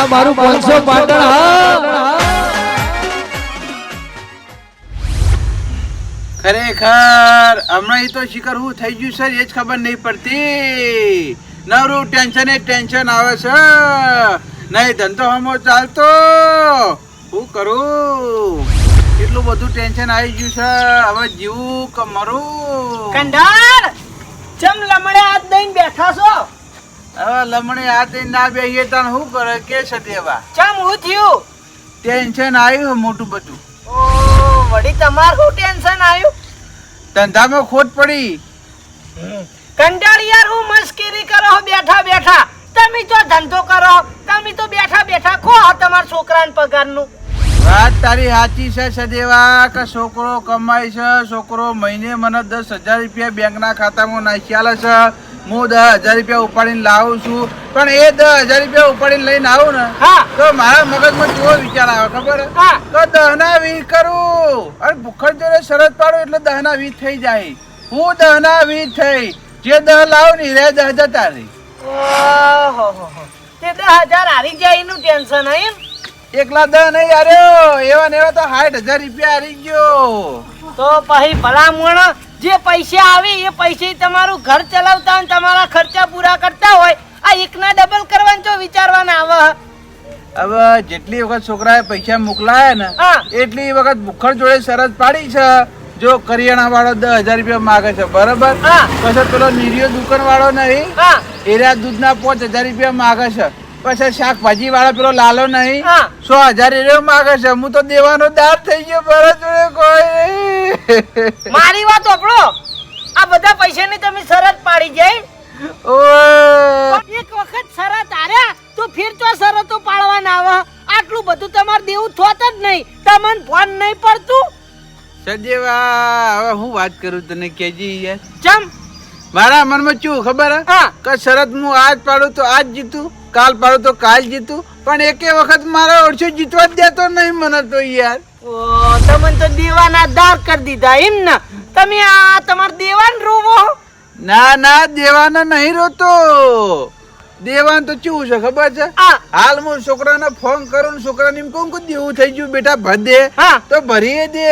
આ મારું 500 પાટણ હા ખરેખર હમણાં તો શિખર હું થઈ ગયું સર એ જ ખબર નહીં પડતી નવરું ટેન્શન આવે છે નહીં ધંધો હમો ચાલતો શું કરું એટલું બધું ટેન્શન આવી ગયું છે હવે જીવું કે મરું કંડાર ચમ લમડે હાથ દઈને બેઠા છો હવે લમણે હાથ દઈને ના બેહીએ તાણ શું કરે કે છે દેવા ચમ હું થયું ટેન્શન આવ્યું મોટું બધું ઓ વડી તમારું ટેન્શન આવ્યું ધંધામાં ખોટ પડી કંટાળ યાર હું મસ્કરી કરો બેઠા બેઠા તમે તો ધંધો કરો તમે તો બેઠા બેઠા ખો તમારા છોકરાને પગારનું વાત તારી સાચી છે સદેવા કે છોકરો કમાય છે છોકરો મહિને મને 10,000 રૂપિયા બેંકના ખાતામાં નાખ્યા છે હું 10,000 રૂપિયા ઉપાડીને લાવું છું પણ એ 10,000 રૂપિયા ઉપાડીને લઈને આવું ને તો મારા મગજમાં કેવો વિચાર આવે ખબર તો 10 ના 20 કરું અને ભૂખડ જોડે શરત પાડું એટલે 10 ના 20 થઈ જાય હું 10 ના 20 થઈ જે 10 લાવું ને રે 10 જતા રહી ઓહો તે 10,000 હારી જાય એનું ટેન્શન હે એકલા 10 નહીં હાર્યો એવા ને એવા તો 60,000 રૂપિયા હારી ગયો તો પછી ભલામણ જે પૈસા આવે એ પૈસે તમારું ઘર ચલાવતા અને તમારા ખર્ચા પૂરા કરતા હોય આ એકના ડબલ કરવાનું તો વિચારવાના આવે હવે જેટલી વખત છોકરાએ પૈસા મોકલાયા ને એટલી વખત ભૂખડ જોડે શરત પાડી છે જો કરિયાણા વાળો 10,000 રૂપિયા માગે છે બરાબર પછી પેલો નીરિયો દુકાન વાળો નહીં એરા દૂધના 5,000 રૂપિયા માગે છે પછી શાકભાજી વાળો પેલો લાલો નહીં 100,000 એરિયો માગે છે હું તો દેવાનો દાર થઈ ગયો ભરત જોડે કોઈ મારી વાત સાંભળો આ બધા પૈસાની તમે શરત પાડી જાય એક વખત શરત આર્યા તો ફિર તો શરતો પાડવાના આવે આટલું બધું તમારે દેવું થોત જ નહીં તમને ફોન નહીં પડતું સજેવા હવે હું વાત કરું તને કેજી યાર ચમ મારા મનમાં શું ખબર કે શરત હું આજ પાડું તો આજ જીતું કાલ પાડું તો કાલ જીતું પણ એકે વખત મારા ઓછો જીતવા જ દેતો નહીં મને તો યાર ઓ તમને તો દેવાના દાર કરી દીધા એમ ને તમે આ તમાર દેવાન રોવો ના ના દેવાના નહીં રોતો દેવાન તો શું છે ખબર છે હાલ હું છોકરાને ફોન કરું છોકરાને એમ કહું કે દેવું થઈ ગયું બેટા ભર દે તો ભરી દે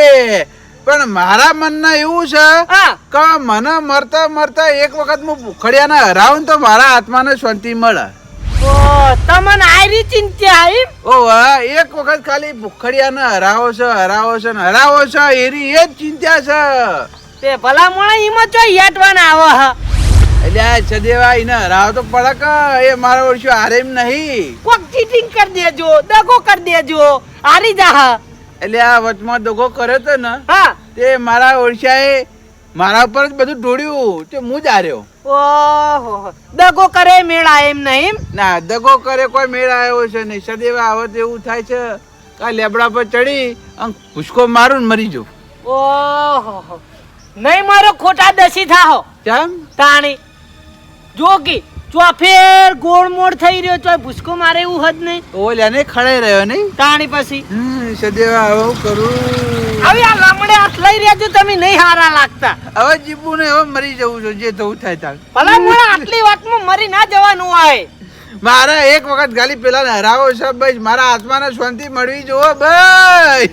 પણ મારા મનમાં એવું છે કે મને મરતા મરતા એક વખત હું ભૂખડિયાને હરાવું તો મારા આત્માને શાંતિ મળે ઓ તમને આરી ચિંતા એમ ઓ એક વખત ખાલી ભૂખડિયાને હરાવો છે ને હરાવો છે એરી એ જ ચિંતા છે તે ભલા મોણા ઈમાં ચો યાટવાના આવે એટલે આ સદેવા એને હરાવો તો પડે કે એ મારા ઓળખ્યો હારે એમ નહીં કોક ચીટિંગ કરી દેજો દગો કરી દેજો હારી જા એટલે આ વચમાં દગો કર્યો તો ને તે મારા ઓળખ્યાએ મારા ઉપર જ બધું ઢોળ્યું તે હું જ હાર્યો ઓહો દગો કરે મેળા એમ નહીં ના દગો કરે કોઈ મેળા આવ્યો છે નહીં સદેવા હવે તો એવું થાય છે કે લેબડા પર ચડી અને ભૂસકો મારું ને મરી જાઉં ઓહો નહીં મારો ખોટા દસી થાહો કેમ તાણી જોગી ચોફેર ગોળ મોડ થઈ રહ્યો તો ભૂસકો મારે એવું હદ નહીં ઓલ્યાને ખડાઈ રહ્યો નહીં તાણી પછી સદેવા હવે કરું હવે આ લામડે હાથ લઈ રહ્યા છો તમે નહીં હારા લાગતા હવે જીવવું ને હવે મરી જવું છે જે થવું થાય તાર ભલા મોણા આટલી વાતમાં મરી ના જવાનું હોય મારે એક વખત ગાલી પેલા હરાવો છે ભાઈ મારા આત્માને શાંતિ મળવી જોવો ભાઈ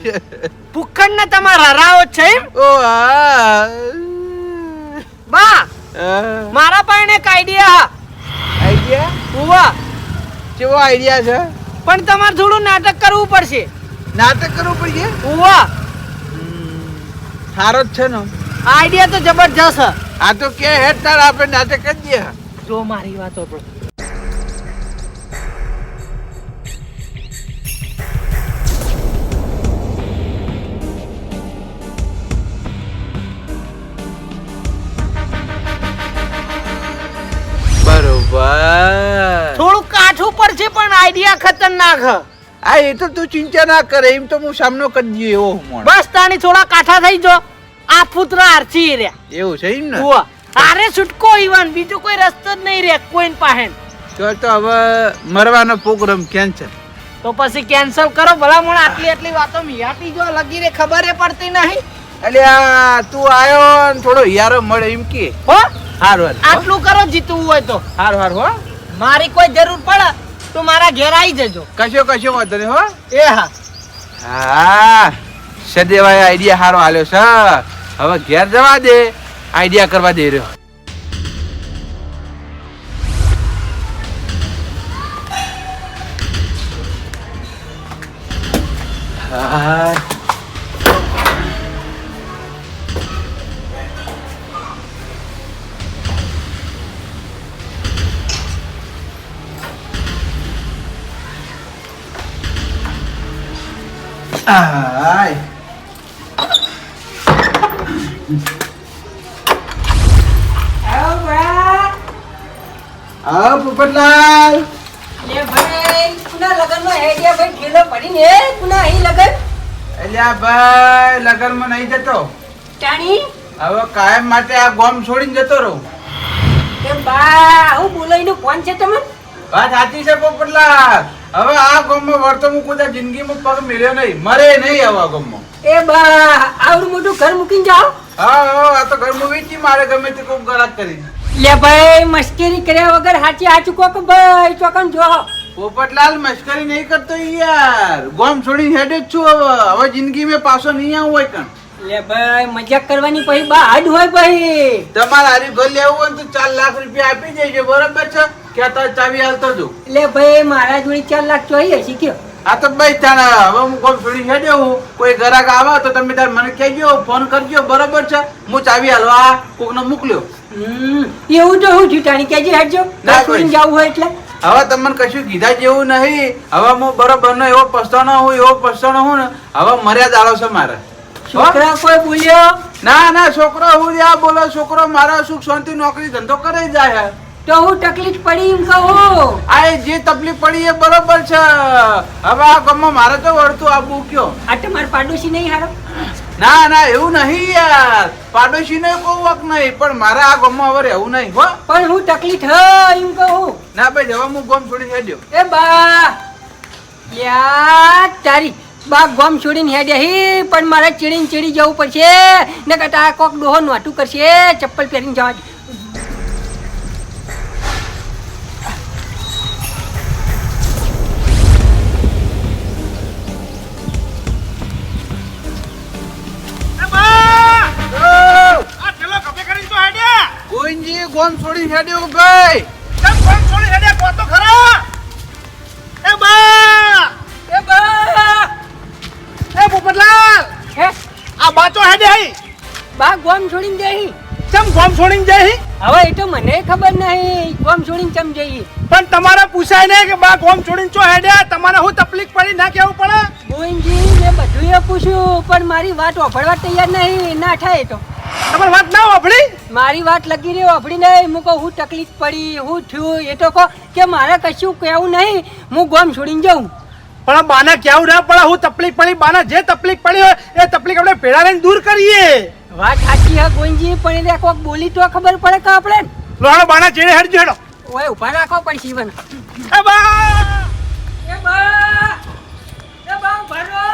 ભૂખંડ ને તમારા હરાવો છે એમ ઓ બા મારા પાસે એક આઈડિયા આઈડિયા ઉવા કેવો આઈડિયા છે પણ તમારે થોડું નાટક કરવું પડશે નાટક કરવું પડશે ઉવા સારો જ છે ને આઈડિયા તો જબરજસ્ત આ તો કે હેડ તાર આપણે નાટક કરી દઈએ જો મારી વાતો પર થોડું કાઠું પડશે પણ આઈડિયા ખતરનાક આ એ તો તું ચિંતા ના કરે એમ તો હું સામનો કરી દઈએ એવો બસ તાણી થોડા કાઠા થઈ જો આ પુત્ર આરસી રહ્યા એવું છે એમ ને આરે છૂટકો ઈવન બીજો કોઈ રસ્તો જ નહીં રે કોઈ પાસે તો હવે મરવાનો પ્રોગ્રામ કેન્સલ તો પછી કેન્સલ કરો ભલા મને આટલી વાતો મિયાટી જો લગી રે ખબર પડતી નહીં એટલે તું આયો ને થોડો યારો મળે એમ કે હો હારું આટલું કરો જીતવું હોય તો હારું હો મારી કોઈ જરૂર પડે તો મારા ઘેર આવી જજો. કશો વાંધો નહીં હો. એ હા. હા સદેવાએ આઈડિયા સારો આલ્યો છે. હવે ઘેર જવા દે, આઈડિયા કરવા દે રહ્યો. હા હાય આવ પોપટલાલ. લે ભાઈ કુના લગનમાં હેડિયા ભાઈ ઠેલો પડીને કુના અહીં લગન અલ્યા ભાઈ લગનમાં નહીં જતો. ટાણી હવે કાયમ માટે આ ગોમ છોડીને જતો રહું. કે બા હું બોલાઈનો ફોન છે તમને. વાત સાચી છે પોપટલાલ. હવે આ ગોમમાં વર્તો હું કોઈ જિંદગીમાં પગ મેળ્યો નહીં, મરે નહીં આવા ગોમમાં. એ બા આવડું મોટું ઘર મૂકીને જાઓ. હા આ તો ઘરમાં વેચી મારે ગમે તે કોઈ ગરાક કરી. લે ભાઈ મસ્કરી કર્યા વગર હાચું કોક ભાઈ ચોકન જો. પોપટલાલ મસ્કરી નહીં કરતો યાર. ગોમ છોડીને હેડે જ છું. હવે જિંદગી મેં પાછો નહીં આવું હોય કણ. લે ભાઈ મજાક કરવાની પછી બા હાડ હોય ભાઈ. તમારે હારી ઘર લેવું હોય તો 4 લાખ રૂપિયા આપી દેજો, બરોબર છે? ક્યાં ચાવી હાલતો જો. લે ભાઈ મારા જોડે 4 લાખ જોઈએ શીખ્યો. આ તો ભાઈ તાણ હવે હું ગોમ છોડીને હેડ્યો હું. કોઈ ગ્રાહક આવે તો તમે તાર મને કહેજો, ફોન કરજો, બરોબર છે? હું ચાવી હાલવા કોકને મોકલ્યો. એવું તો હું ટાણી કેજી હટજો. ના છોડીને જાવું હોય એટલે હવે તમને કશું કીધા જેવું નહીં. હવે હું બરોબર નો એવો પસ્તાનો હું ને. હવે મર્યાદા આલો છે મારે. છોકરા કોઈ બોલ્યો ના છોકરો હું આ બોલો. છોકરો મારા સુખ શાંતિ નોકરી ધંધો કરે જાય. તો હું તકલીફ પડી એમ કહું. આ જે તકલીફ પડી એ બરોબર છે. હવે આ ગામમાં મારે તો વળતું આપવું કયો. આ તમારે પાડોશી નહીં હારો. ના એવું નહીં યાર. પાડોશી ને કોઈ વક નહીં, પણ મારે આ ગામમાં હવે રહેવું નહીં હો. પણ હું તકલીફ હ એમ કહું. ના ભાઈ જવા હું ગામ છોડી હેડ્યો. એ બા યાર તારી બા ગોમ છોડીને હેડ્યા હી, પણ મારે ચીડી જવું પડશે. ને કટા કોક ડોહો નોટું કરશે, ચપ્પલ પહેરીને જવા દે. ગોવિંદજી ગોમ છોડી હેડ્યો ભાઈ. હે આ બાચો હેડે હઈ બા ગોમ છોડીને જઈ. ચમ ગોમ છોડીને જાય હી? હવે એ તો મને ખબર નહીં ગોમ છોડીને ચમ જઈ. પણ તમારે પૂછાય ને કે બા ગોમ છોડીને ચો હેડ્યા? તમારે હું તકલીફ પડી ના કેવું પડે? ગોવિંદજી મેં બધું એ પૂછ્યું, પણ મારી વાત ઓફળવા તૈયાર નહીં. ના થાય તો તમારી વાત ના વાપરી? મારી વાત લગી રહી ઓફળી નહીં. હું કહું હું તકલીફ પડી, હું થયું, એ તો કહો કે મારે કશું કહેવું નહીં, હું ગોમ છોડીને જાઉં. પણ બાના કેવું ના પડે હું તકલીફ પડી. બાના જે તકલીફ પડી હોય એ તકલીફ આપણે ભેળા લઈને દૂર કરીએ. વાત સાચી હે ગોવિંદજી, પણ એટલે કોક બોલી તો ખબર પડે કે આપણે. લોહાણો બાના ચેડે હેડજો હેડો. ઓય ઉભા રાખો પડશે મને. એ બા એ બા ઉભા રહો.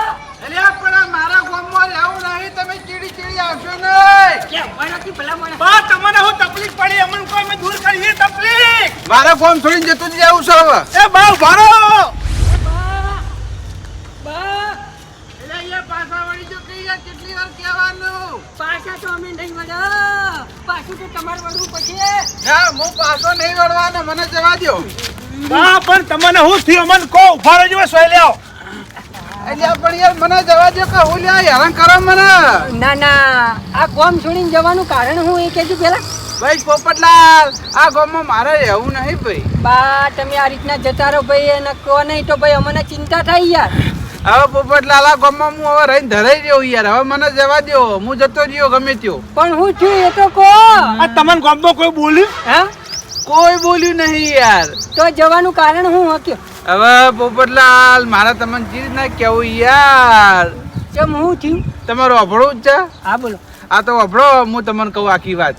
અલ્યા પણ મારા ગામમાં રહેવું નહીં. તમે ચીડી આવશો નહીં. કે ઉભા રાખી ભલા મને. બા તમને હું તકલીફ પડી અમને કોઈ અમે દૂર કરીએ તકલીફ. મારા ગામ છોડીને જતું જ આવું છે હવે. એ બા ઉભારો. કેટલી વાર કહેવાનું? પાછા તો અમે નહીં વળો. પાછું તો તમારે વળવું પડશે. ના હું પાછો નહીં વળવાનો, મને જવા દો. બા પણ તમને હું થયું અમને કો ઉભારો જેવો સોય લેવો. અલ્યા પણ યાર મને જવા દો કે હું લ્યા હેરાન કરો મને. ના આ ગોમ છોડીને જવાનું કારણ હું એ કહેજો પેલા. ભાઈ પોપટલાલ આ ગામમાં મારે રહેવું નહીં ભાઈ. બા તમે આ રીતના જતા રહો ભાઈ, અને કહો નહીં તો ભાઈ અમને ચિંતા થાય યાર. હવે પોપટલાલ આ ગામમાં હું હવે રહીને ધરાઈ રહ્યો યાર. હવે મને જવા દો, હું જતો રહ્યો ગમે ત્યો. પણ હું થયું એ તો કહો. આ તમને ગામમાં કોઈ બોલ્યું? હા કોઈ બોલ્યું નહીં યાર. તો જવાનું કારણ હું હક્યો. હવે પોપટલાલ મારા તમને ચીજ ના કેવું યાર. ચમ હું થયું તમારું અભળું જ છે. હા બોલો. આ તો અભળો, હું તમને કહું આખી વાત.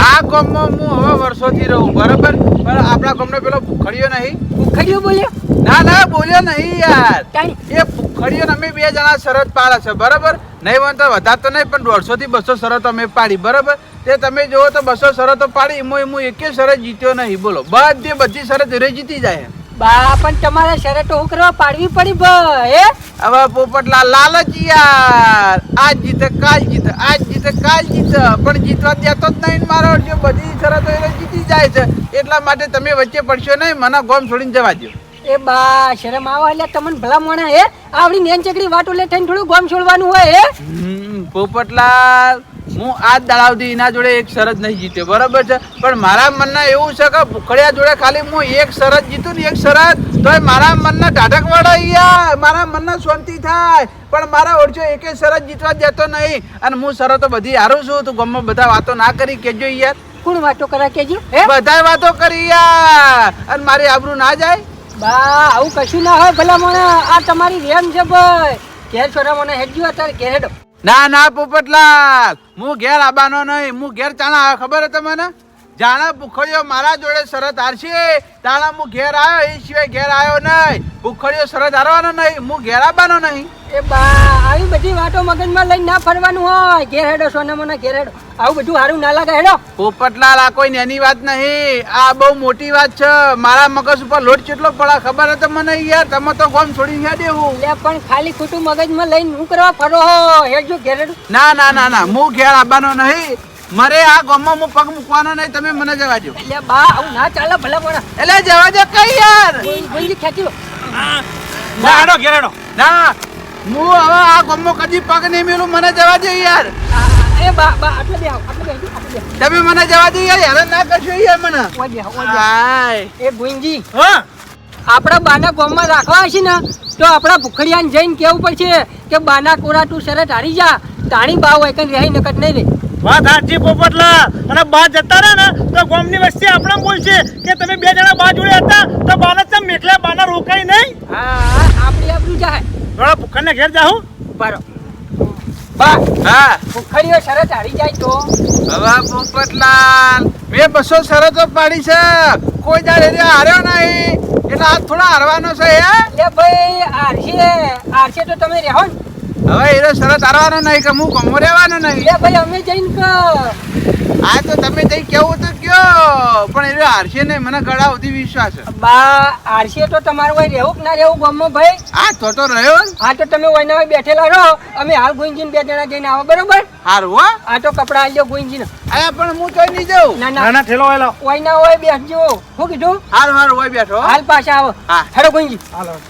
આ ગામમાં હું હવે વર્ષોથી રહું, બરોબર? પણ આપણા ગામનો પેલો ભૂખડિયો નહીં. ભૂખડિયો બોલ્યો? ના બોલ્યો નહીં યાર. તાણી એ ભૂખડિયો અમે 2 જણા શરત પાડે છે, બરોબર? નહીં બનતો વધારે તો નહીં, પણ 150 થી 200 શરતો અમે પાડી, બરોબર? તે તમે જોવો તો 200 શરતો પાડી, હું એકે શરત જીત્યો નહીં. બોલો બધી શરત રે જીતી જાય. બા પણ તમારે શરતો હું કરવા પાડવી પડી ભાઈ હવે પોપટલાલ લાલચ યાર આજ જીતે કાલ જીતે આજ જીતે કાલ જીતે પણ જીતવા દેતો જ નહીં મારો અડજો બધી શરતો એને જીતી જાય છે એટલા માટે તમે વચ્ચે પડશો નહીં મને ગોમ છોડીને જવા દો એ બા શરમ આવો એટલે તમને ભલા મોણા હે આવડી નેન ચકડી વાટો લે થઈને થોડું ગોમ છોડવાનું હોય હે પોપટલાલ હું આજ દાડાવથી એના જોડે એક શરત નહીં જીત્યો બરાબર છે પણ મારા મનના એવું છે કે ભૂખડિયા જોડે ખાલી હું એક શરત જીતું ને એક શરત તો મારા મનના ઢાઢક વળાયા મારા મનના શાંતિ થાય પણ મારા ઓળખો એકે શરત જીતવા દેતો નહીં અને હું શરતો બધી હારું છું તું ગમમાં બધા વાતો ના કરી કેજો યાર કોણ વાતો કરા કેજો હે બધાય વાતો કરી યાર અને મારી આબરૂ ના જાય બા આવું કશું ના હોય ભલા મોણા આ તમારી રેમ છે ભાઈ ઘેર છોરા મને હેડજો અત્યારે ઘેર હેડો ના ના પોપટલાલ હું ઘેર આવવાનો નહીં હું ઘેર ચાણા આવ્યો ખબર હે તમને જાણા ભૂખડીઓ મારા જોડે શરત હારશે તાણા હું ઘેર આવ્યો એ સિવાય ઘેર આવ્યો નહીં ભૂખડીઓ શરત હારવાનો નહીં હું ઘેર આવવાનો નહીં એ બા આવી બધી વાતો મગજમાં લઈને ના ફરવાનું હોય ઘેર હેડો સોના મોના ઘેર હેડો આવું બધું સારું ના લાગે હેડો પોપટલાલ આ કોઈ નાની વાત નહીં આ બહુ મોટી વાત છે મારા મગજ ઉપર લોટ કેટલો પડે ખબર હે તમને યાર તમે તો ગોમ છોડીને હેડે દેવું લે પણ ખાલી ખોટું મગજમાં લઈને હું કરવા ફરો હો હેડજો ઘેર હેડો ના ના ના ના હું ઘેર આવવાનો નહીં મરે આ ગામમાં હું પગ મૂકવાનો નહીં તમે મને જવા દો એટલે બા આવું ના ચાલે ભલા મોણા એટલે જવા દો કઈ યાર કોઈ ખેંચી લો ના હેડો ઘેર હેડો ના હું હવે આ ગામમાં કદી પગ નહીં મેલું મને જવા દો યાર એ બા બા આટલે બે આવો આટલે બે તમે મને જવા દો યાર હેરાન ના કરશો યાર મને ઓય હાય એ ગોઈંજી હા આપણા બાના ગામમાં રાખવા હશે ને તો આપણા ભૂખડિયાને જઈને કેવું પડશે કે બાના કોરા તું શરત હારી જા તાણી બા હોય કઈ રહી નકટ નહીં રે વાત સાચી પોપટલા અને બા જતા રહે ને તો ગામની વસ્તી આપણે બોલશે કે તમે બે જણા બા જોડે હતા તો બાને ચમ મેકલા બાના રોકાઈ નહીં હા આપણી આપણું જાય થોડા ભૂખણને ઘેર જાઉં બરો બા હા ભૂખડીઓ શરત હારી જાય તો હવે પોપટલાલ મેં 200 શરતો પાડી છે કોઈ દાડે હાર્યો નહીં એટલે આ થોડા હારવાનો છે હે લે ભાઈ આરશે તો તમે રહો ને હવે એનો શરત હારવાનો નહીં કે હું ગમો રહેવાનો નહીં લે ભાઈ અમે જઈને કે આ તો તમે જઈ કેવું તો કયો પણ એ હારશે નહીં મને ગળા સુધી વિશ્વાસ છે બા આરશે તો તમારું હોય રહેવું કે ના રહેવું ગામમાં ભાઈ હા તો રહ્યો ને હા તો તમે ઓયના હોય બેઠેલા રહો અમે હાલ ગોઈંજીને બે જણા જઈને આવો બરોબર હારું હો આ તો કપડા આલ્યો ગોઈંજીને આયા પણ હું તો નહીં જાઉં ના ના ના ના ઠેલો વાયલો ઓયના હોય બેસજો શું કીધું હારું હારું હોય બેઠો હો. હાલ પાછા આવો હા. હેડો ગોઈંજી હાલો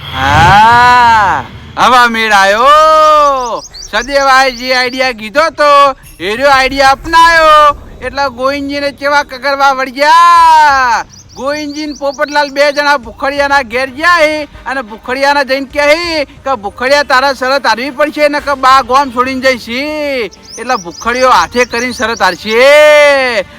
હા હવે મેળ આવ્યો સદેવાએ જે આઈડિયા કીધો તો એ આઈડિયા અપનાયો એટલે ગોવિંદજીને કેવા કગરવા વળ્યા ગોવિંદજી પોપટલાલ બે જણા ભૂખડિયાના ઘેર ગયા અને ભૂખડિયાના જઈને કહે કે ભૂખડિયા તારા શરત હારવી પડશે ને કે બા ગોમ છોડીને જઈશી એટલે ભૂખડિયો હાથે કરીને શરત હારશે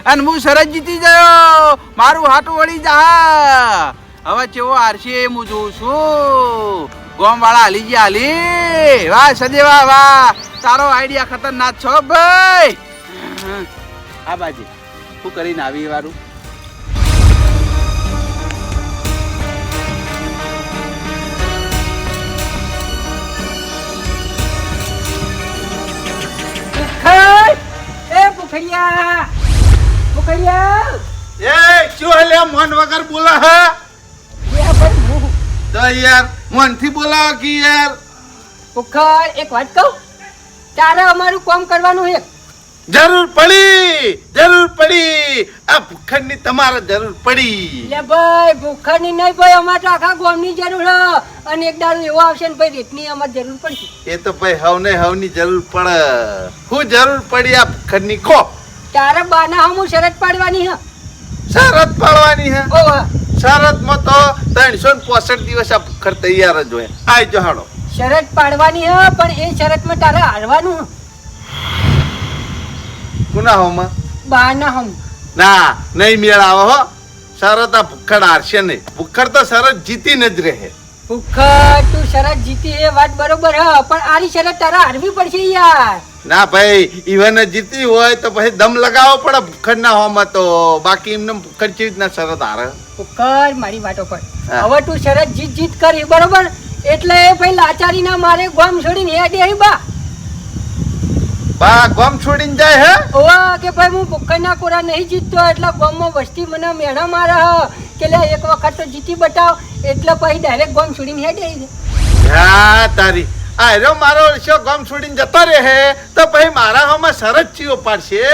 અને હું શરત જીતી ગયો મારું હાટું વળી જા હવે કેવો હારશે હું જોઉં છું ગોમ વાળા હાલી ગયા હાલી વાહ સદેવા વાહ તારો આઈડિયા ખતરનાક છો ભાઈ આ બાજી શું કરીને આવી વારું ભૂખડિયા ભૂખડિયા એ શું હલે મન વગર બોલા હા તો યાર મનથી બોલાવો કે યાર ભૂખડ એક વાત કહું તારે અમારું કામ કરવાનું છે જરૂર પડી આ ભૂખંડની તમારે જરૂર પડી લે ભાઈ ભૂખડની નહીં ભાઈ અમારે તો આખા ગામની જરૂર છે અને એક દાડો એવો આવશે ને ભાઈ રેતની અમારે જરૂર પડશે એ તો ભાઈ હવની જરૂર પડે હું જરૂર પડી આ ભૂખંડની કો તારે બાના હું શરત પાડવાની હે શરત પાડવાની હે ઓ શરતમાં તો 365 દિવસ આ ભૂખડ તૈયાર જ હોય આઈ જો હાડો શરત પાડવાની હે પણ એ શરતમાં તારે હારવાનું હે. ગુનાહોમાં બાના હમ ના નહીં મેળ આવે હો શરત આ ભૂખડ હારશે નહીં ભૂખડ તો શરત જીતીને જ રહે ભૂખડ તું શરત જીતી એ વાત બરોબર હે પણ આરી શરત તારે હારવી પડશે યાર ના ભાઈ ઈવન જીતી હોય તો પછી દમ લગાવવો પડે ભૂખડ ના હોમાં તો બાકી એમને ભૂખડ ચીજ ના શરત હારે ભૂખડ મારી વાતો પર હા. હવે તું શરત જીત કરી બરોબર એટલે ભાઈ લાચારી ના મારે ગામ છોડીને હેડે આવી બા બા ગોમ છોડીને જાય હે ઓવા કે ભાઈ હું ભૂખના કોરા નહીં જીતતો એટલે ગામમાં વસ્તી મને મેણા મારે કે લે એક વખત તો જીતી બતાવ એટલે પછી ડાયરેક્ટ ગામ છોડીને હેડે આવી જાય. હા તારી આ રહ્યો મારો શો ગોમ છોડીને જતો રહે હે તો પછી મારા હામાં શરત ચીઓ પાડશે.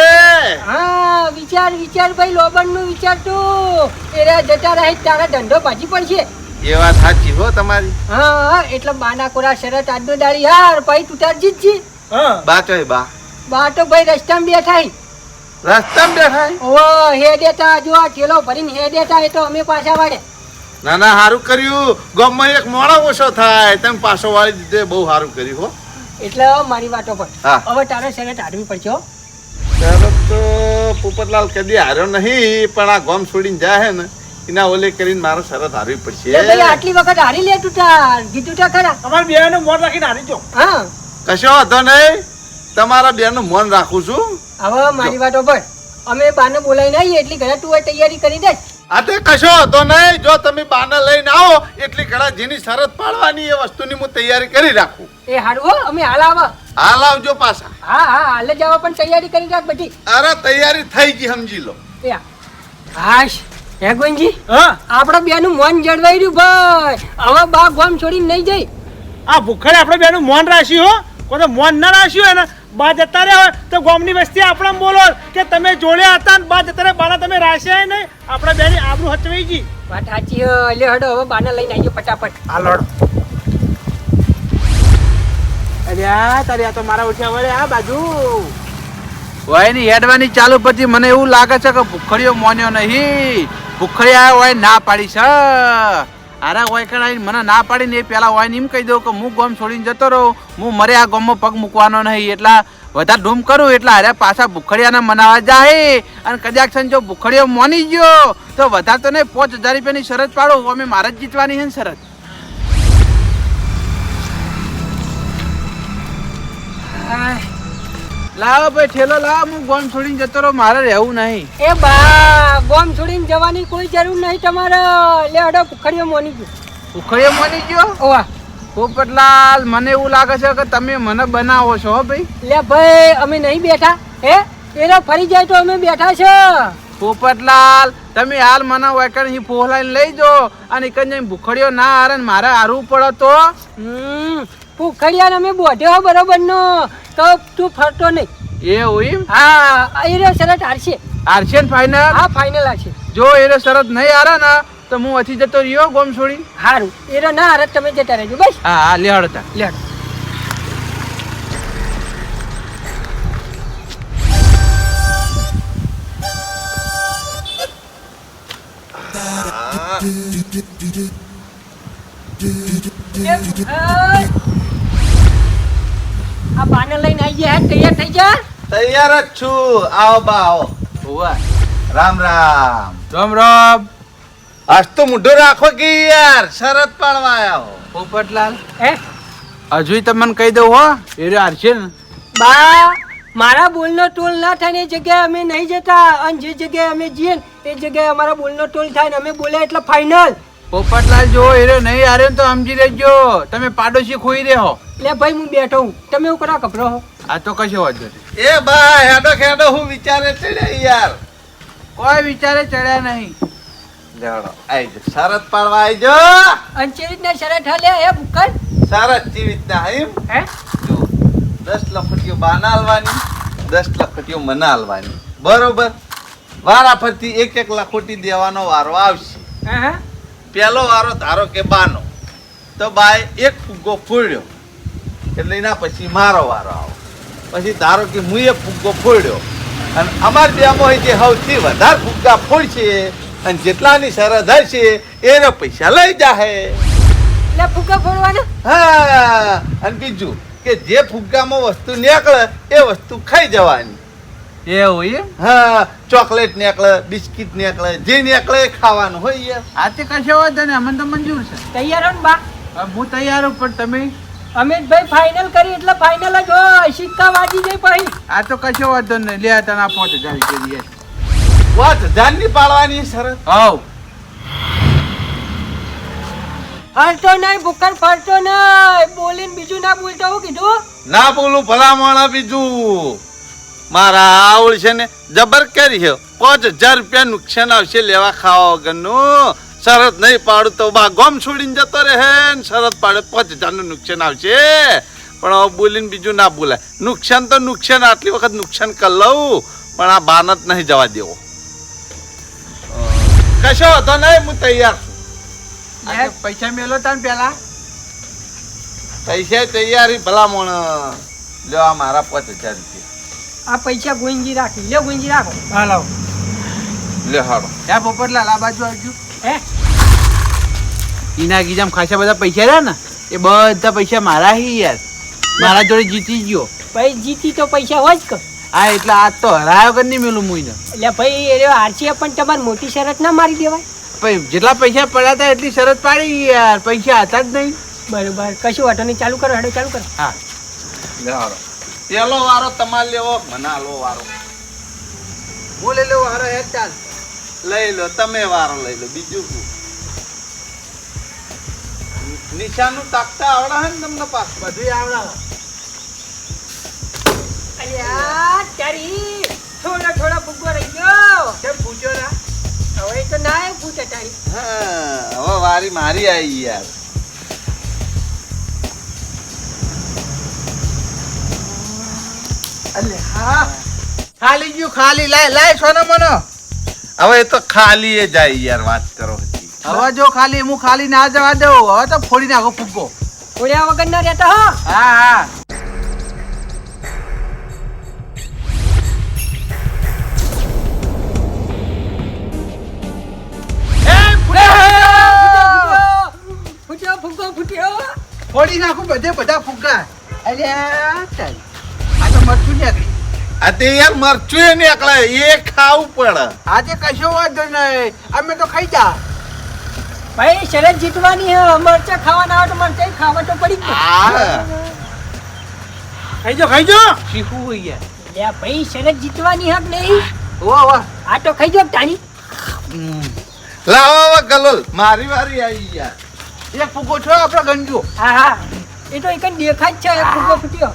હા વિચાર વિચાર ભાઈ લોબન નું વિચાર તું એરા જતા રહે તારા ધંધો ભાજી પડશે. એ વાત સાચી હો તમારી. હા એટલે બાના કોરા શરત આજનો દાડી હાર પછી તું તાર જીતજી. હા બા ચોય બા બા તો ભાઈ રસ્તામાં બેઠા હી. રસ્તામાં બેઠા ઓ હે દેતા જો આ ઠેલો ભરીને હે દેતા એ તો અમે પાછા વાળે. ના ના સારું કર્યું ગામમાં એક મોણો ઓછો થાય તમે પાછો વાળી દીધો બહુ સારું કર્યું હો. એટલે મારી વાતો પર હા. હવે તારે શરત હારવી પડશે હો. શરત તો પોપટલાલ કદી હાર્યો નહીં પણ આ ગામ છોડીને જાય હે ને એના ઓલે કરીને મારે શરત હારવી પડશે. એ ભાઈ આટલી વખત હારી લે તું તાર કીધું તા ખરા. અમારે બેયનું મોઢ રાખીને હારી જો. હા કશો વાંધો નહીં તમારા બેનું મન રાખું છું. હવે મારી વાતો પર અમે બાને બોલાવીને આવીએ એટલી ઘણા તું તૈયારી કરી દે. આ તે કશો વાંધો નહીં જો તમે બાને લઈને આવો એટલી ઘણા જેની શરત પાડવાની એ વસ્તુની હું તૈયારી કરી રાખું. એ હારું હો અમે હાલ આવા. હાલ આવજો પાછા. હા હા હાલ જ આવા પણ તૈયારી કરી રાખ બધી. અરે તૈયારી થઈ ગઈ સમજી લો. એ હાશ હે ગોવિંદજી હા આપણા બેનું મન જળવાઈ રહ્યું ભાઈ. હવે બા ગામ છોડીને નહીં જાય. આ ભૂખડે આપણે બેનું મોન રાખ્યું હો. કોઈ મોન ના રાખ્યું હોય ને બા જતા રહ્યા હોય તો ગામની વસ્તી આપણે બોલો કે તમે જોડ્યા હતા ને બા જતા રહ્યા બાના તમે રાખ્યા નહીં. આપણા બેની આબરૂ હચવાઈ ગઈ. વાત સાચી હો. લે હડો હવે બાને લઈને આવીએ ફટાફટ. હાલો અરે તારી આ તો મારા ઉઠ્યા વળે આ બાજુ વાયની હેડવાની ચાલુ પછી મને એવું લાગે છે કે ભૂખડીઓ મોન્યો નહીં. ભૂખડિયા હોય ના પાડી છે. અરે હોય કણાઈ મને ના પાડીને એ પેલા હોય ને એમ કહી દઉં કે હું ગામ છોડીને જતો રહું હું મરે આ ગામમાં પગ મૂકવાનો નહીં એટલા વધારે ધૂમ કરું એટલે અરે પાછા ભૂખડિયાને મનાવા જાય અને કદાચ છે ને જો ભૂખડિયો મોની ગયો તો વધારે તો નહીં 5000 રૂપિયાની શરત પાડો અમે મારે જ જીતવાની છે ને શરત. લાવો ભાઈ ઠેલો લાવો હું ગામ છોડીને જતો રહું મારે રહેવું નહીં. એ બા ગામ છોડીને જવાની કોઈ જરૂર નહીં તમારે. લે હડો ભૂખડીઓ મોની ગયો. ભૂખડિયો મોની ગયો. ઓવા પોપટલાલ મને એવું લાગે છે કે તમે મને બનાવો છો હો ભાઈ. લે ભાઈ અમે નહીં બેઠા હે એનો ફરી જાય તો અમે બેઠા છે. પોપટલાલ તમે હાલ મને વાકણ હી ફોલાઈને લઈ જો અને કઈ ભૂખડિયો ના હારે ને મારે હારવું પડે તો ભૂખડિયા અમે બોધ્યો બરોબર નો તો તું ફરતો નહીં. એવું એમ. હા એનો શરત હારશે. હારશે ને ફાઈનલ. હા ફાઇનલ હારશે. જો એને શરત નહીં હારે ને તો હું અહીંથી જતો રહ્યો ગામ છોડી. હારું એનો ના હારે તમે જતા રહેજો બસ. હા હા લેહડતા લે આ બાને લઈને આવી ગયા તૈયાર થઈ જા. તૈયાર જ છું. આવો બા આવો. હોવા રામ રામ. રામ રામ. આજ તો મુઢો રાખો કે યાર શરત પાડવા આવ્યા હો. પોપટલાલ હે હજુ તમને કહી દઉં હો એ હારશે ને. બા મારા બોલનો ટોલ ના થાય ને એ જગ્યાએ અમે નહીં જતા અને જે જગ્યાએ અમે જઈએ ને એ જગ્યાએ અમારા બોલનો ટોલ થાય ને અમે બોલ્યા એટલે ફાઇનલ. પોપટલાલ જો એ નહીં હારે ને તો સમજી લેજો તમે પાડોશી ખોઈ રહ્યો. લે ભાઈ હું બેઠો હું તમે એવું કરા કપરો હો. આ તો કશો વાંધો નહીં. એ બા હેડો ખેડો હું વિચારે ચડ્યા યાર. કોઈ વિચારે ચડ્યા નહીં. લેવડો આઈ જો શરત પાડવા આઈ જો. અને ચે રીતના શરત હલે હે બુકર શરત ચી રીતના એમ હે જો 10 લખટીઓ બાના હાલવાની 10 લખટીઓ મને હાલવાની બરોબર. વારા ફરતી એક લખોટી દેવાનો વારો આવશે. હા પેલો વારો ધારો કે બાનો તો બાય એક ફુગ્ગો ફોડ્યો એટલે એના પછી મારો વારો આવો. પછી ધારો કે હું એક ફુગ્ગો ફોડ્યો અને અમાર બેમાં જે સૌથી વધારે ફુગ્ગા ફોડશે અને જેટલાની શરત હશે એને પૈસા લઈ જાહે. લે ફુગ્ગા ફોડવાના. હા અને બીજું કે જે ફુગ્ગામાં વસ્તુ નીકળે એ વસ્તુ ખાઈ જવાની. એવું એમ. હા ચોકલેટ નીકળે બિસ્કિટ નીકળે જે નીકળે એ ખાવાનું હોય યાર. આ તે કશો વાંધો નહીં અમને તો મંજૂર છે. તૈયાર હો ને બા. હું તૈયાર હું પણ તમે અમિતભાઈ ફાઇનલ કરી એટલે ફાઇનલ જ હોય સિક્કા વાજી જાય પછી. આ તો કશો વાંધો નહીં લે તને 5000 રૂપિયા દે. 5000 ની પાડવાની શરત. હવ ફરતો નહીં ભૂખર ફરતો નહીં બોલીને બીજું ના બોલતો હું કીધું ના બોલું ભલામણ બીજું મારા આવડ છે ને જબર કરી છે 5000 રૂપિયા નુકસાન આવશે લેવા ખાવા વગરનું શરત નહીં પાડું તો બા ગોમ છોડીને જતો રહે ને શરત પાડે 5000 નું નુકસાન આવશે પણ હવે બોલીને બીજું ના બોલાય નુકસાન તો નુકસાન આટલી વખત નુકસાન કરી લઉં પણ આ બાનત નહીં જવા દેવો કશો હતો નહીં હું તૈયાર છું આ પૈસા મેલો તાન પેલા પૈસા તૈયારી ભલામણ લ્યો આ મારા 5000 રૂપિયા આ પૈસા ગુંજી રાખી લે ગુંજી રાખો હાલો લે હાડો ત્યાં પોપટલાલ આ બાજુ આવજો હે ઈના ગીજામ ખાસા બધા પૈસા રહ્યા ને એ બધા પૈસા મારા હી યાર મારા જોડે જીતી ગયો ભાઈ જીતી તો પૈસા હોય જ કર હા એટલે આ તો હરાયો કર નહીં મેલું મુઈને એટલે ભાઈ એ આરસી પણ તમારે મોટી શરત ના મારી દેવાય પછી જેટલા પૈસા પડ્યા હતા એટલી શરત પાડી યાર પૈસા હતા જ નહીં બરોબર કશું વાંધો નહીં ચાલુ કરો હેડો ચાલુ કરો હા લે હાડો પેલો વારો તમારે લેવો મને આલો વારો હું લઈ લઉં હારો હેડ ચાલ લઈ લો તમે વારો લઈ લો બીજું શું નિશાનું તાકતા આવડે હે ને તમને પાસ બધું આવડાવો અલ્યા તારી થોડા ફૂગો રહી ગયો કેમ પૂછ્યો ના હવે તો ના પૂછે તારી હા હવે વારી મારી આવી યાર અલે હા ખાલી ગયું ખાલી લાય લાય સોનો મનો હવે એ તો ખાલી એ જાય યાર વાત કરો હજી હવે જો ખાલી હું ખાલી ના જવા દઉં હવે તો ફોડી નાખો ફૂગો ઓળ્યા વગર ના રહેતા હો હા હા ફૂટ્યો ફૂગો ફૂટ્યો ફોડી નાખું બધા ફુગ્ગા અલ્યા ચાલ આ તો મરચું નીકળી આ તે યાર મરચું એ નીકળે એ ખાવું પડે આજે કશો વાંધો નહીં અમે તો ખાઈ જા ભાઈ શરત જીતવાની હે મરચા ખાવાના આવે તો મરચા ખાવા તો પડી જ હા ખાઈ જો શીખવું હોય યાર લે ભાઈ શરત જીતવાની હક નહીં વાહ વાહ આ તો ખાઈ જો ટાણી લાવો હવે ગલોલ મારી વારી આવી યાર એક ફુગ્ગો છો આપણો ગંજો હા હા એ તો એક જ દેખાય જ છે એક ફૂગો ફૂટ્યો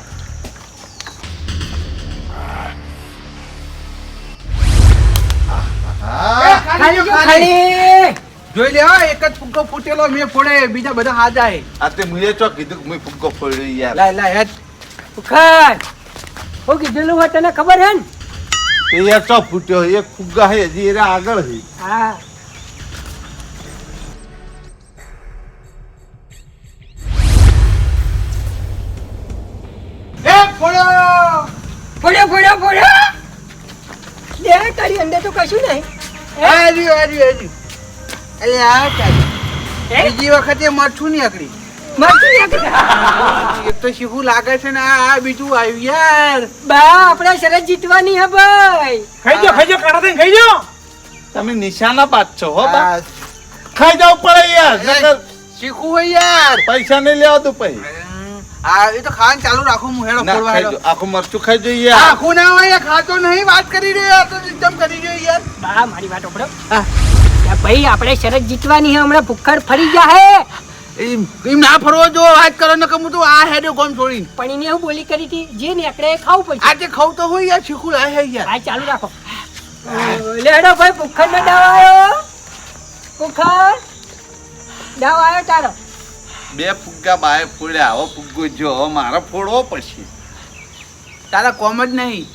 હા ખાલી જો ખાલી જોઈ લે હા એક જ ફુગ્ગો ફૂટેલો મેં ફોડે બીજા બધા હાજા હે આ તે મુએ ચો કીધું કે મુએ ફુગ્ગો ફોડ્યો યાર લાય લાય હેડ ઉખાડ હું કીધેલું હોય તને ખબર હે ને એ યાર ચો ફૂટ્યો એક ફુગ્ગા હે હજી એરા આગળ હે હા એ ફોડ્યો ફોડ્યો લે તારી અંદર તો કશું નહીં હાજી અલ્યા ચાલ બીજી વખતે મરચું નીકળી મરચું નીકળી એક તો શીખું લાગે છે ને આ બીજું આવ્યું યાર બા આપણે શરત જીતવાની હે ભાઈ ખાઈ જો કાઢા થઈને ખાઈ જો તમે નિશાના બાદ છો હો બા આ ખાઈ જાવ પડે યાર નકર શીખવું હોય યાર પૈસા નહીં લેવા તું પૈ આ એ તો ખાવાનું ચાલુ રાખું હું હેડો ના ફોડવા ખાઈ હેડો જો આખું મરચું ખાઈ જો યાર આખું ના હોય ખાતો નહીં વાત કરી રહ્યો તો એકદમ કરી રહ્યો યાર બા મારી વાત ઓપડો હા. ભાઈ આપણે શરત જીતવાની હે હમણાં ભૂખડ ફરી ગયા હે એમ ના ફરવો જો વાત કરો ને કમું તું આ હેડો કોમ છોડીને પણ એને હું બોલી કરી હતી જે નીકળે એ ખાવું પડશે આજે ખાવ તો હોય યાર શીખું લાય હે યાર હા ચાલુ રાખો લેડો ભાઈ ભૂખડ નો દાવ આવ્યો ભૂખડ દાવ આવ્યો તારો બે ફુગ્ગા બાય ફોડ્યા આવો ફુગ્ગો જો હવે મારે ફોડવો પછી તારા કોમ જ નહીં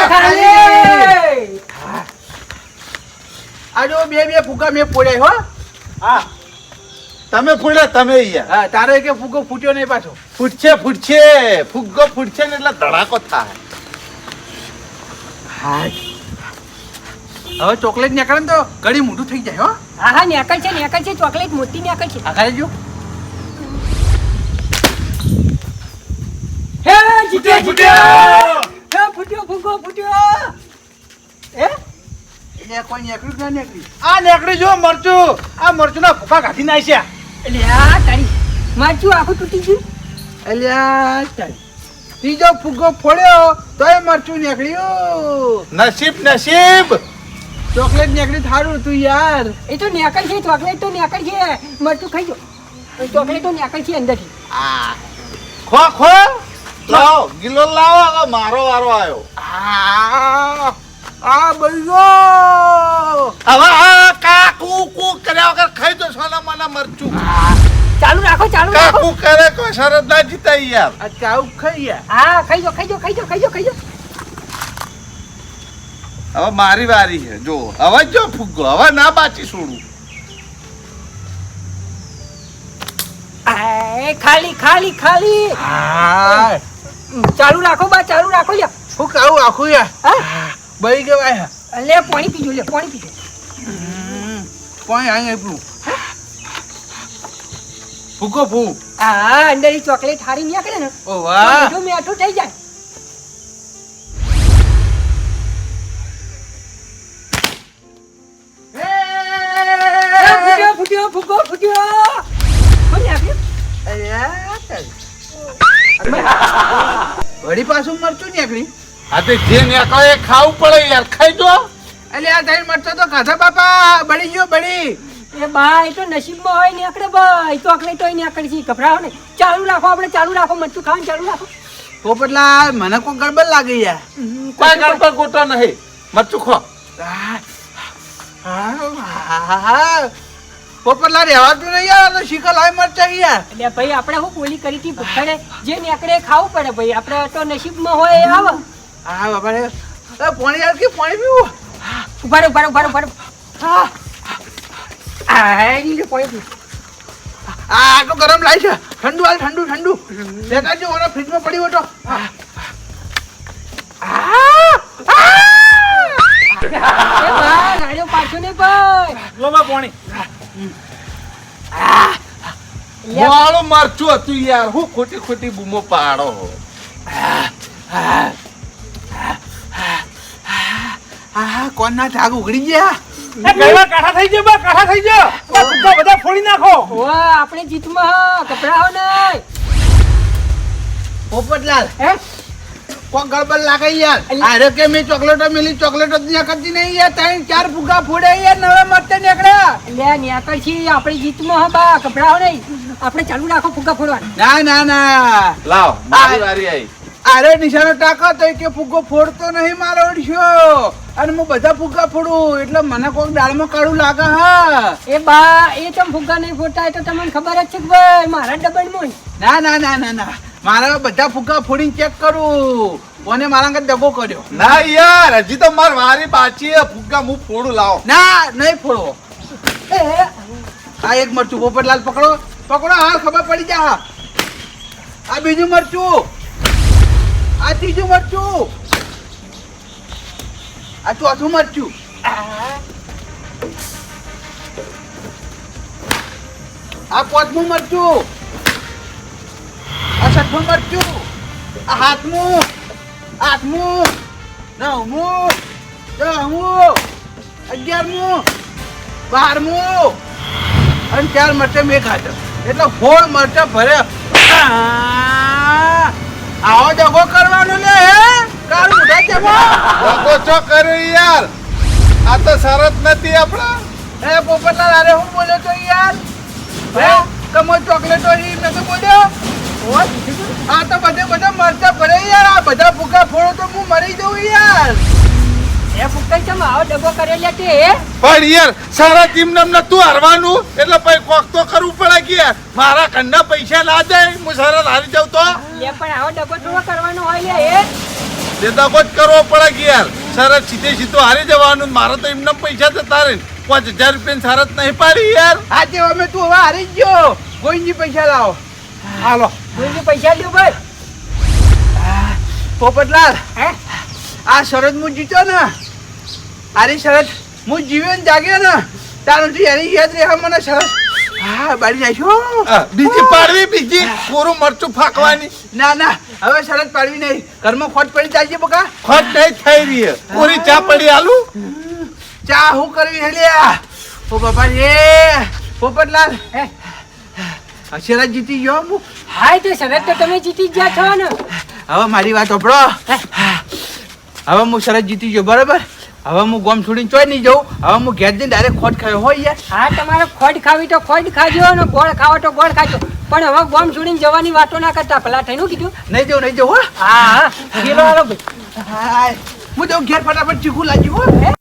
ખાલી આ જો બે ફુગ્ગા મેં ફોડ્યા હો હા તમે ફોડ્યા તમે યાર હા તારો એક ફુગ્ગો ફૂટ્યો નહીં પાછો ફૂટશે ફુગ્ગો ફૂટશે ને એટલે ધડાકો થાય હવે ચોકલેટ નીકળે ને તો ઘડી મોટું થઈ જાય હો હા હા નીકળ છે ચોકલેટ મોટી નીકળ છે આ ખાઈ જો હે જીત્યો હે ફૂટ્યો ફૂગો ફૂટ્યો હે એ કોઈ નીકળ્યું કે ના નીકળ્યું આ નેકડી જો મરચું આ મરચું ના ભૂખા કાઢી નાખ્યા એટલે આ તારી મારચું આખું તૂટી ગયું અલ્યા ચાલ ત્રીજો ફુગ્ગો ફોડ્યો તોય મરચું નીકળ્યું નસીબ ચોકલેટ નીકળી થારું તું યાર. એ તો નેકળ છે, ચોકલેટ તો નેકળ છે. મરચું ખાઈ જો. ચોકલેટ તો નેકળ છે અંદરથી. ખો ખો લાવો ગિલો લાવો હવે મારો વારો આવ્યો બળ્યો. હવે આ કાકુ કુ કર્યા વગર ખાઈ દો સોના માના મરચું ચાલુ રાખો, ચાલુ રાખો. કાકુ કરે કોઈ શરત ના જીતાય યાર આ ચાઉ ખાઈ યાર. હા, ખાઈ જો, ખાઈ જો, ખાઈ જો, ખાઈ જો, ખાઈ જો. હવે મારી વારી છે જો હવે જો ફુગ્ગો હવે ના બાચી છોડું આય, ખાલી, ખાલી, ખાલી. ચાલુ રાખો બા, ચાલુ રાખો લ્યા. હું ખાવું આખું યાર. હા? બળી ગવાય. લે પાણી પીજો, લે પાણી પીજો. પાણી આઈ આપ્યું. ફૂકો ફૂ. હા, અંદર ઈ ચોકલેટ હારી નીકળે ને ઓ વાહ. તો મીઠું થઈ જાય. ફૂટ્યો, ફૂટ્યો, ફૂગો ફૂટ્યો. કોણ નાખ્યું? વળી પાછું મરચું નીકળી. આ તો જે નેકો એ ખાવું પડે યાર ખાઈ દો અલે આ તારી મરચો તો ખાધા બાપા. બળી ગયો બળી. એ બા, એ તો નસીબમાં હોય નીકળે ભાઈ. ચોકલેટ હોય નીકળે છે, ગભરાવો ને. ચાલુ રાખો, આપણે ચાલુ રાખો. મરચું ખાવાનું ચાલુ રાખો. પોપટલા મને કોઈ ગડબડ લાગે યાર. કોઈ ગણપત ગોતો નહીં મરચું ખો પોપટલા રહેવાતું નહીં યાર. તો શીખલ આય મરચા યાર. એટલે ભાઈ આપણે શું બોલી કરી હતી ભૂખાને જે નીકળે એ ખાવું પડે ભાઈ. આપણે તો નસીબમાં હોય એ આવે. હા બાપા રે. પાણી યાર કે પાણી પીવું. ઉભા રહો, ઉભા રહો, ઉભા રહો, ઉભા રહો. હા, ઈ લે પાણી પી. આ તો ગરમ લાય છે. ઠંડુ હાલ ઠંડુ ઠંડુ. દેખાડજો ઓલા ફ્રીજમાં પડી હોય તો. એ બા, ગાડીઓ પાછો નહીં ભાઈ. લો બા પાણી લે, મારું મરચું હતું યાર હું ખોટી ખોટી બૂમો પાડો કોણના થાક ઉઘડી ગયા. એ ગયવા કાઠા થઈ ગયો બા, કાઠા થઈ ગયો બા, ફુગ્ગા બધા ફોડી નાખો ઓવા, આપણે જીતમાં હા, ગભરાવો નહીં. પોપટલાલ હે? કોક ગડબડ લાગે યાર. અલ્યા. અરે કે મેં ચોકલેટો મિલી ચોકલેટો જ નીકળતી નહીં યાર. 3-4 ફુગ્ગા ફોડે યાર. નવા મરચા નીકળ્યા. લે નીકળ છે, આપણે જીતમાં હા બા, ગભરાવો નહીં. આપણે ચાલુ રાખો ફુગ્ગા ફોડવાનું. ના ના ના. લાવ મારી વારી આવી અરે નિશાનો ટાકો તો કે ફુગ્ગો ફોડતો નહીં મારો ઓળખ્યો. અને હું બધા ફુગ્ગા ફોડું એટલે મને કોક દાળમાં કાળું લાગે. હા એ બા, એ તમે ફુગ્ગા નહીં ફોડતા એ તો તમને ખબર જ છે કે ભાઈ મારા ડબલમાં. ના ના ના ના ના. મારા બધા ફુગ્ગા ફોડીને ચેક કરું. કોને મારા આગળ દગો કર્યો. ના યાર હજી તો માર વારી બાચી હે ફુગ્ગા હું ફોડું લાવો ના નહીં ફોડવો. એ આ એક મરચું પોપટલાલ પકડો પકડો. હાલ ખબર પડી જા. આ બીજું મરચું. આ ત્રીજું મરચું. આ ચોથું મરચું. આ પાંચમું મરચું. આ છઠ્ઠું મરચું. આ હાથમું. આઠમું. નવમું. 10મું. 11મું. 12મું. અને 4 મરચાં મેં ખાધા એટલે 16 મરચાં ભરે. આવો દગો કરવાનો લે હે કાળ મુઢા તેમાં. દગો ચો કર્યો યાર આ તો શરત નથી આપણા એ પોપટલાલ અરે હું બોલ્યો તો યાર. હે કમો ચોકલેટો ઈ મેં તો બોલ્યો. આ તો બધા મરચાં ભરે યાર. આ બધા ફૂગા ફોડો તો હું મરી જઉં યાર. એ ફુગ્ગા ચમ આવો ડબ્બો કરેલા તે પણ યાર સારા ટીમ નમ તું હારવાનું એટલે પછી કોક તો કરવું પડે કે યાર મારા કંડા પૈસા ના જાય હું સરસ હારી જાઉં તો લે પણ આવો ડબ્બો થોડો કરવાનો હોય લે એ. દેદાબો જ કરવો પડે કે યાર સરસ સીધે સીધું હારી જવાનું મારે તો એમને પૈસા જતા રહે 5000 રૂપિયા શરત નહીં પાડી યાર આજે અમે તું હવે હારી જ ગયો. ગોઈની પૈસા લાવો. હાલો કોઈને પૈસા લ્યો ભાઈ. પોપટલાલ હે? આ શરત હું જીત્યો ને. આરી શરત હું જીવ્યો ને જાગ્યો ને તારું એની યાદ રહે મને શરત. હા બાળી નાખ્યો. બીજી પાડવી બીજી પૂરું મરચું ફાકવાની ના ના હવે શરત પાડવી નહીં. ઘરમાં ખોટ પડી જાય છે બકા. ખોટ નહીં થઈ રહી છે પૂરી ચા પડી આલું ચા હું કરવી હેલ્યા. ઓ બાપા રે પોપટલાલ હે? શરત જીતી ગયો હું. હાય તે શરત તો તમે જીતી જ ગયા છો ને. હવે મારી વાત સાંભળો. હવે હું શરત જીતી ગયો બરાબર. હવે હું ગોમ છોડીને ચોય નહીં જાઉં. હવે હું ઘેર જઈને ડાયરેક્ટ ખોટ ખાયો હોય યાર. હા તમારે ખોડ ખાવી તો ખોડ ખાજો અને ગોળ ખાવો તો ગોળ ખાજો પણ હવે ગોમ છોડીને જવાની વાતો ના કરતા પેલા થઈને કીધું નહીં જાઉં હો. હા હા કિલો આલો ભાઈ હાય હું જાઉં ઘેર ફટાફટ ચીકુ લાગ્યું હો.